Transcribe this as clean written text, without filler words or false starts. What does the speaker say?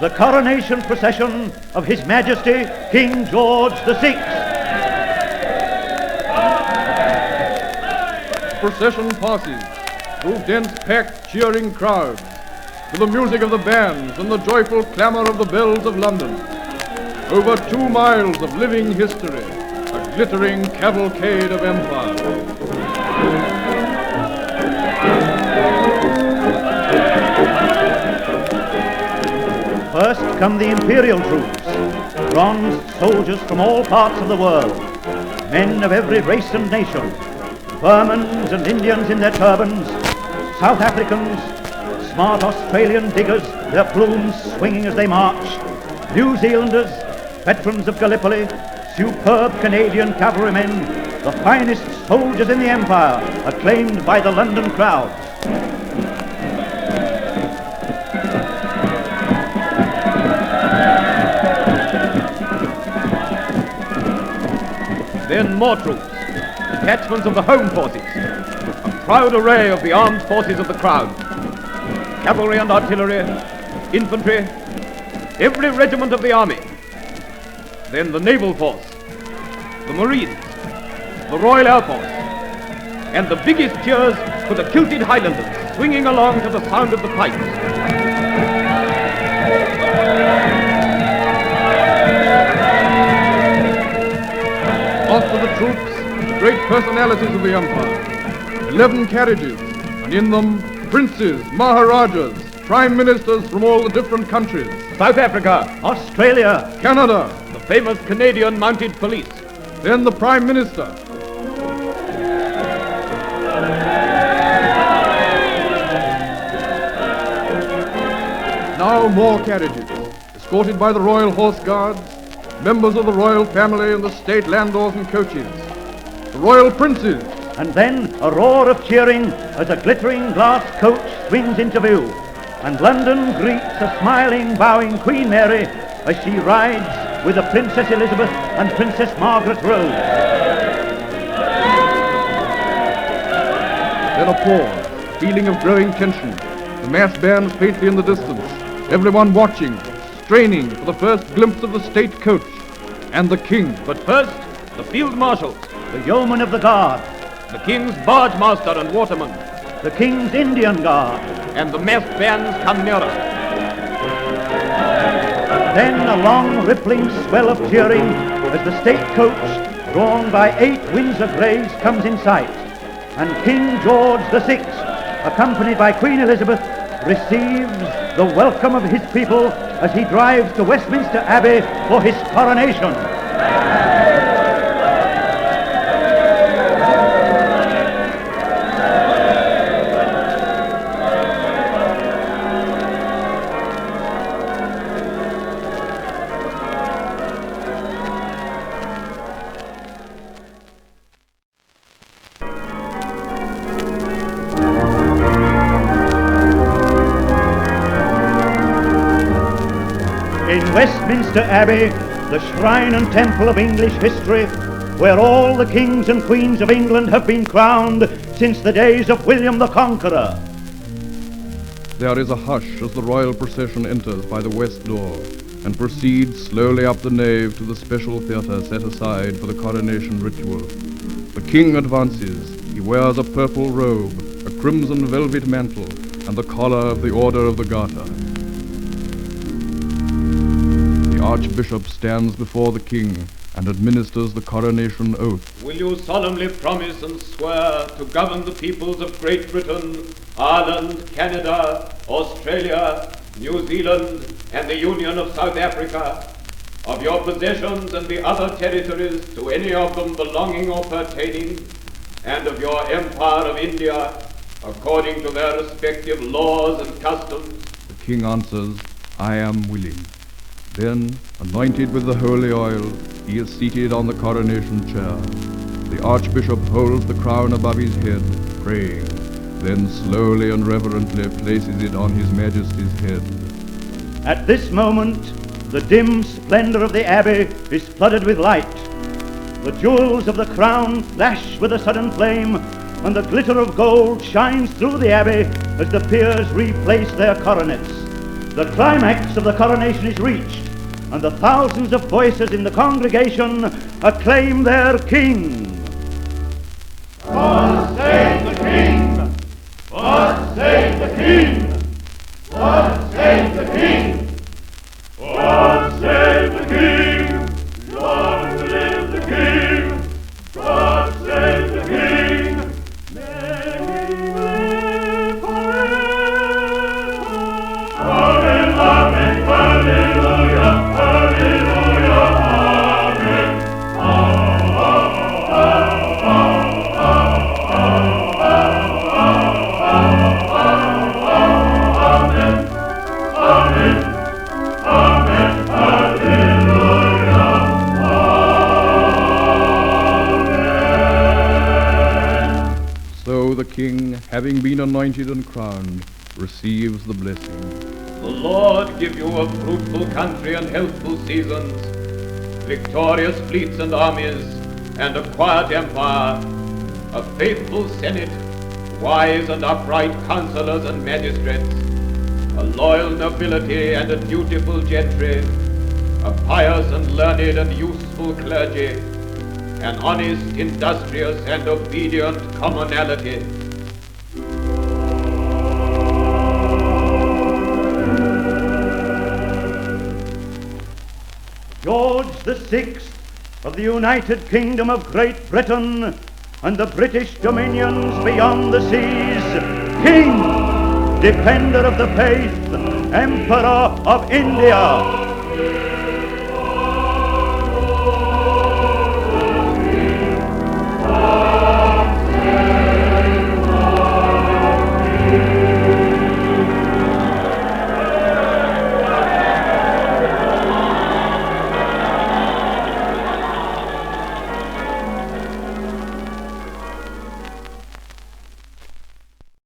the coronation procession of His Majesty King George VI. Procession passes through dense, packed, cheering crowds, to the music of the bands and the joyful clamor of the bells of London. Over 2 miles of living history, a glittering cavalcade of empire. First come the imperial troops, bronzed soldiers from all parts of the world, men of every race and nation, Burmans and Indians in their turbans, South Africans, smart Australian diggers, their plumes swinging as they march, New Zealanders, veterans of Gallipoli, superb Canadian cavalrymen, the finest soldiers in the empire, acclaimed by the London crowd. Then more troops, detachments of the home forces, a proud array of the armed forces of the crown, cavalry and artillery, infantry, every regiment of the army. Then the naval force, the marines, the Royal Air Force, and the biggest cheers for the kilted Highlanders swinging along to the sound of the pipes. After the troops, the great personalities of the empire, 11 carriages, and in them princes, maharajas, prime ministers from all the different countries. South Africa, Australia, Canada, the famous Canadian mounted police. Then the prime minister. Now more carriages, escorted by the Royal Horse Guards, members of the royal family and the state landlords and coaches, the royal princes. And then a roar of cheering as a glittering glass coach swings into view, and London greets a smiling, bowing Queen Mary as she rides with the Princess Elizabeth and Princess Margaret Rose. Then a pause, feeling of growing tension, the mass band faintly in the distance, everyone watching, straining for the first glimpse of the state coach and the king. But first, the field marshals, the yeomen of the guard, the king's barge master and waterman, the king's Indian guard, and the massed bands come nearer. Then a long rippling swell of cheering as the state coach, drawn by 8 Windsor Greys, comes in sight, and King George VI, accompanied by Queen Elizabeth, receives the welcome of his people as he drives to Westminster Abbey for his coronation. In Westminster Abbey, the shrine and temple of English history, where all the kings and queens of England have been crowned since the days of William the Conqueror. There is a hush as the royal procession enters by the west door and proceeds slowly up the nave to the special theatre set aside for the coronation ritual. The king advances. He wears a purple robe, a crimson velvet mantle, and the collar of the Order of the Garter. The Archbishop stands before the king and administers the coronation oath. Will you solemnly promise and swear to govern the peoples of Great Britain, Ireland, Canada, Australia, New Zealand, and the Union of South Africa, of your possessions and the other territories to any of them belonging or pertaining, and of your Empire of India, according to their respective laws and customs? The king answers, I am willing. Then, anointed with the holy oil, he is seated on the coronation chair. The Archbishop holds the crown above his head, praying, then slowly and reverently places it on His Majesty's head. At this moment, the dim splendor of the Abbey is flooded with light. The jewels of the crown flash with a sudden flame, and the glitter of gold shines through the Abbey as the peers replace their coronets. The climax of the coronation is reached, and the thousands of voices in the congregation acclaim their king. God save the king! God save the king! God save the king! God save the king! Long live the king! God save the king! May he live forever! Amen, amen, hallelujah, hallelujah, amen. So the king, having been anointed and crowned, receives the blessing. The Lord give you a fruitful country and healthful seasons, victorious fleets and armies, and a quiet empire, a faithful senate, wise and upright councillors and magistrates, a loyal nobility and a dutiful gentry, a pious and learned and useful clergy, an honest, industrious, and obedient commonalty. George VI of the United Kingdom of Great Britain and the British dominions beyond the seas, King, Defender of the Faith, Emperor of India.